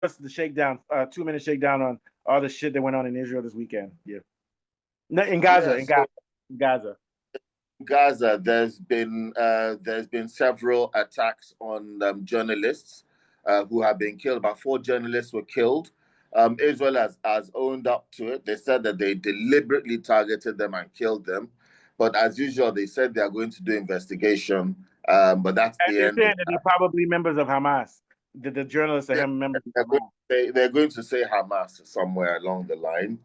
us the shakedown, 2 minute shakedown on all the shit that went on in Israel this weekend. Yeah, no, in Gaza, Yeah, in Gaza, so in Gaza. Gaza, there's been several attacks on journalists who have been killed. About four journalists were killed. Israel has owned up to it. They said that they deliberately targeted them and killed them. But as usual, they said they are going to do investigation. But that's And the they're end of saying that they're that. probably members of Hamas. The journalists are him members of Hamas. They're going to say Hamas somewhere along the line.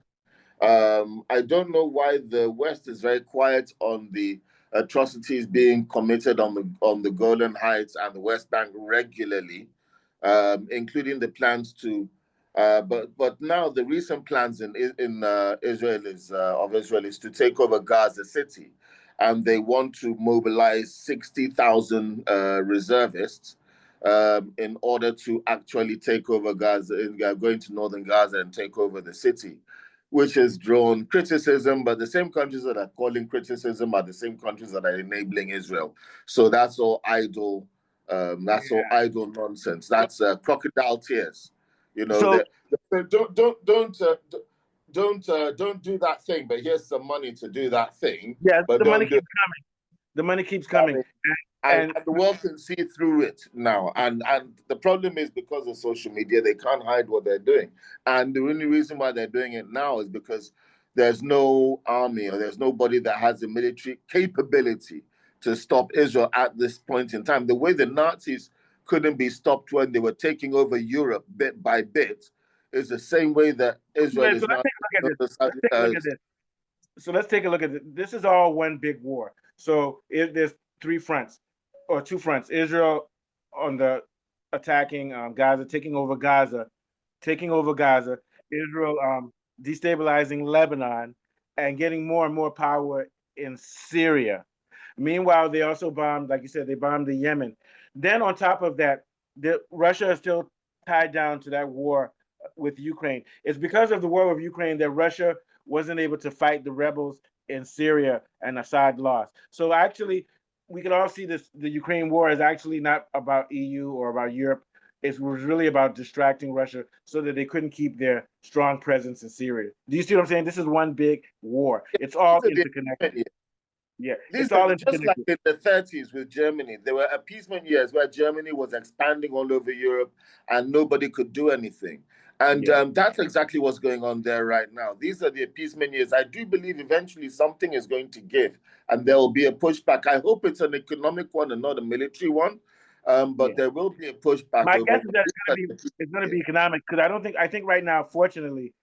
I don't know why the West is very quiet on the atrocities being committed on the Golan Heights and the West Bank regularly, including the plans to. But now the recent plans in Israel is to take over Gaza City, and they want to mobilize 60,000 reservists in order to actually take over Gaza, going to northern Gaza and take over the city, which has drawn criticism. But the same countries that are calling criticism are the same countries that are enabling Israel. So that's all idle. That's all Yeah. idle nonsense. That's crocodile tears. You know So that. Don't do that thing. But here's some money to do that thing. yeah, But the money don't do keeps coming. The money keeps coming, it. and And the world can see through it now. And the problem is because of social media, they can't hide what they're doing. And the only reason why they're doing it now is because there's no army or there's nobody that has the military capability to stop Israel at this point in time. The way the Nazis couldn't be stopped when they were taking over Europe bit by bit is the same way that Israel so is let's now. take a look at this. Let's take a look at this. So let's take a look at it. This is all one big war. So there's three fronts or two fronts. Israel on the attacking Gaza, taking over Gaza. Israel destabilizing Lebanon and getting more and more power in Syria. Meanwhile, they also bombed, like you said, they bombed the Yemen. Then on top of that, Russia is still tied down to that war with Ukraine. It's because of the war with Ukraine that Russia wasn't able to fight the rebels in Syria and Assad lost. So actually, we can all see this. The Ukraine war is actually not about EU or about Europe. It was really about distracting Russia so that they couldn't keep their strong presence in Syria. Do you see what I'm saying? This is one big war. It's all interconnected. Yeah, These it's are all just like interconnected. in the 30s with Germany. There were appeasement years where Germany was expanding all over Europe and nobody could do anything. And Yeah. that's exactly what's going on there right now. These are the appeasement years. I do believe eventually something is going to give and there will be a pushback. I hope it's an economic one and not a military one. But Yeah. there will be a pushback My over. guess is that it's gonna be economic because I think right now, fortunately,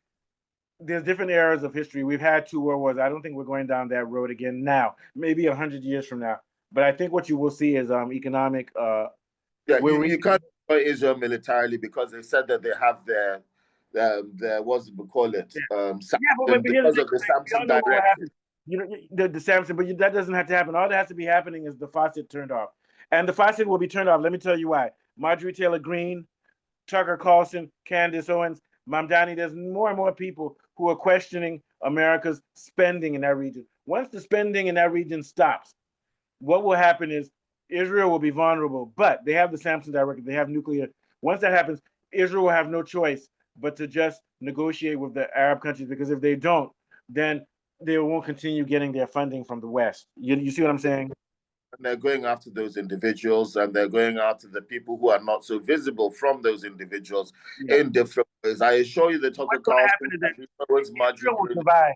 there's different eras of history. We've had two world wars. I don't think we're going down that road again now. Maybe 100 years from now. But I think what you will see is economic. Yeah, We're you reaching. can't destroy Israel militarily because they said that they have their what's we call it Yeah, yeah, but, Samson but here's the because thing. of the We all Samson know what will directive. happen. The Samson, but that doesn't have to happen. All that has to be happening is the faucet turned off, and the faucet will be turned off. Let me tell you why. Marjorie Taylor Greene, Tucker Carlson, Candace Owens, Mamdani. There's more and more people who are questioning America's spending in that region. Once the spending in that region stops, what will happen is Israel will be vulnerable, but they have the Samson directive, they have nuclear. Once that happens, Israel will have no choice but to just negotiate with the Arab countries because if they don't, then they won't continue getting their funding from the West. You see what I'm saying? And they're going after those individuals and they're going after the people who are not so visible from those individuals Yeah. in different ways. I assure you that Tucker What's going to happen Carlson, is that Candace Owens, Marjorie Israel will Greene, survive.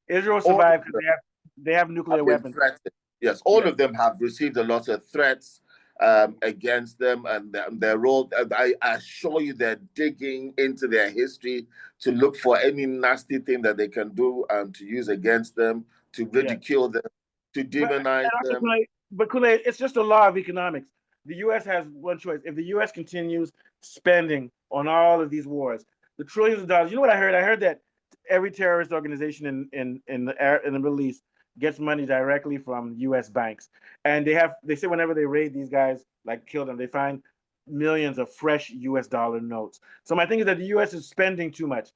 Israel will all survive of because them they have nuclear have been weapons. threatened. Yes, all Yeah. of them have received a lot of threats against them, and they're all. I assure you, they're digging into their history to look for any nasty thing that they can do and to use against them, to Yeah. ridicule them, to But demonize and also, them. Kool-Aid, it's just a law of economics. The U.S. has one choice. If the U.S. continues spending on all of these wars, the trillions of dollars. You know what I heard? I heard that every terrorist organization in the Middle East gets money directly from U.S. banks, and they say whenever they raid these guys, like kill them, they find millions of fresh U.S. dollar notes. So my thing is that the U.S. is spending too much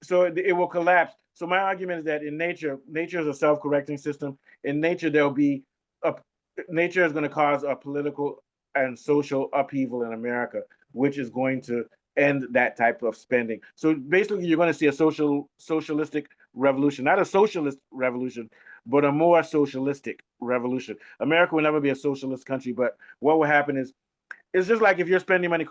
so it will collapse. So my argument is that in nature is a self-correcting system. In nature, there'll be a nature is going to cause a political and social upheaval in America, which is going to end that type of spending. So basically, you're going to see a socialistic revolution, not a socialist revolution, but a more socialistic revolution. America will never be a socialist country, but what will happen is it's just like if you're spending money,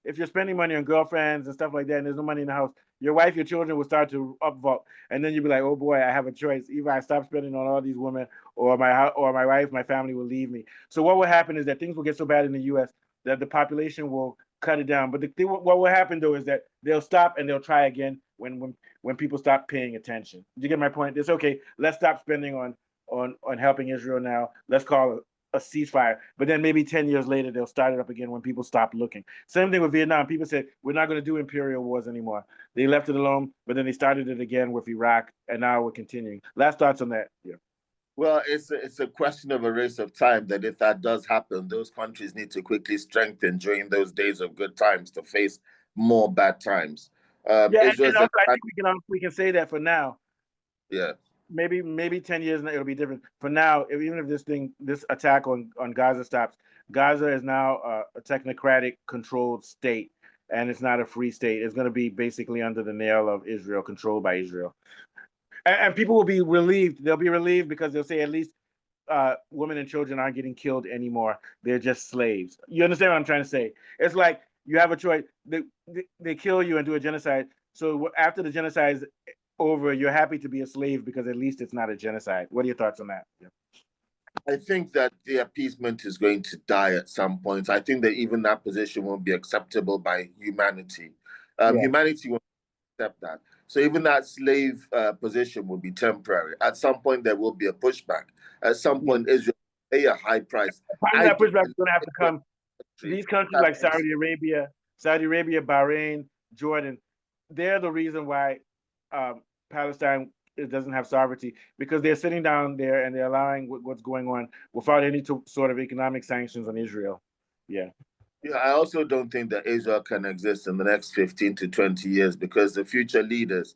if you're spending money on girlfriends and stuff like that, and there's no money in the house, your wife, your children will start to upvote, and then you'll be like, oh boy, I have a choice. Either I stop spending on all these women, or my wife, my family will leave me. So what will happen is that things will get so bad in the U.S. that the population will cut it down. But what will happen though is that they'll stop and they'll try again when people stop paying attention. Do you get my point? It's okay. Let's stop spending on helping Israel now. Let's call a ceasefire, but then maybe 10 years later they'll start it up again when people stop looking. Same thing with Vietnam. People said we're not going to do imperial wars anymore. They left it alone, but then they started it again with Iraq, and now we're continuing. Last thoughts on that? Yeah. Well, it's a question of a race of time that if that does happen, those countries need to quickly strengthen during those days of good times to face more bad times. Yeah, and Israel's also I think we can say that for now. yeah. Maybe 10 years it'll be different. For now, even if this attack on Gaza stops, Gaza is now a technocratic controlled state, and it's not a free state. It's going to be basically under the nail of Israel, controlled by Israel. And people will be relieved. They'll be relieved because they'll say at least women and children aren't getting killed anymore. They're just slaves. You understand what I'm trying to say? It's like you have a choice. They kill you and do a genocide. So after the genocide is over, you're happy to be a slave because at least it's not a genocide. What are your thoughts on that? Yeah. I think that the appeasement is going to die at some point. I think that even that position won't be acceptable by humanity. Humanity won't accept that. So even that slave position will be temporary. At some point, there will be a pushback. At some point, Israel will pay a high price. Part of that pushback is going to have to come. These countries like Saudi Arabia, Bahrain, Jordan, they're the reason why Palestine doesn't have sovereignty, because they're sitting down there and they're allowing what's going on without any sort of economic sanctions on Israel. Yeah. Yeah, I also don't think that Israel can exist in the next 15 to 20 years because the future leaders,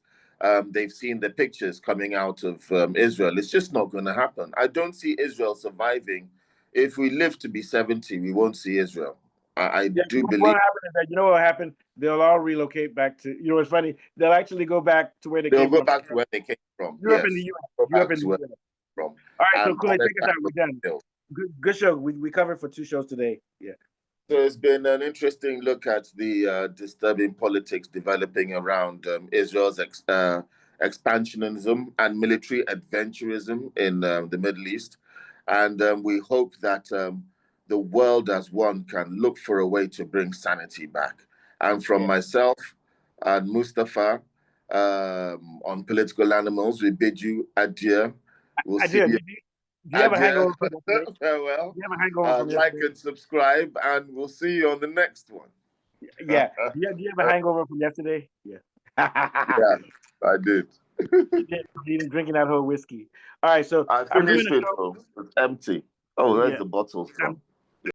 they've seen the pictures coming out of Israel. It's just not going to happen. I don't see Israel surviving. If we live to be 70, we won't see Israel. I do believe. What happened is that, you know what happened? They'll all relocate back to, it's funny. They'll actually go back to where they came from. They'll go back to where they came from. Europe and the U.S. Europe and the U.S. From. All right, so Kule, take us out. We're done. Good show. We covered for 2 shows today. Yeah. So it's been an interesting look at the disturbing politics developing around Israel's expansionism and military adventurism in the Middle East. And we hope that the world as one can look for a way to bring sanity back. And from myself and Mustafa on Political Animals, we bid you adieu. We'll see you. Do you have a hangover from yesterday? Farewell. Do you have a hangover from like and subscribe, and we'll see you on the next one. Yeah. Do you have a hangover from yesterday? Yeah. Yeah, I did. Eating, drinking that whole whiskey. All right, so I finished it. It's empty. Oh, there's the bottle from.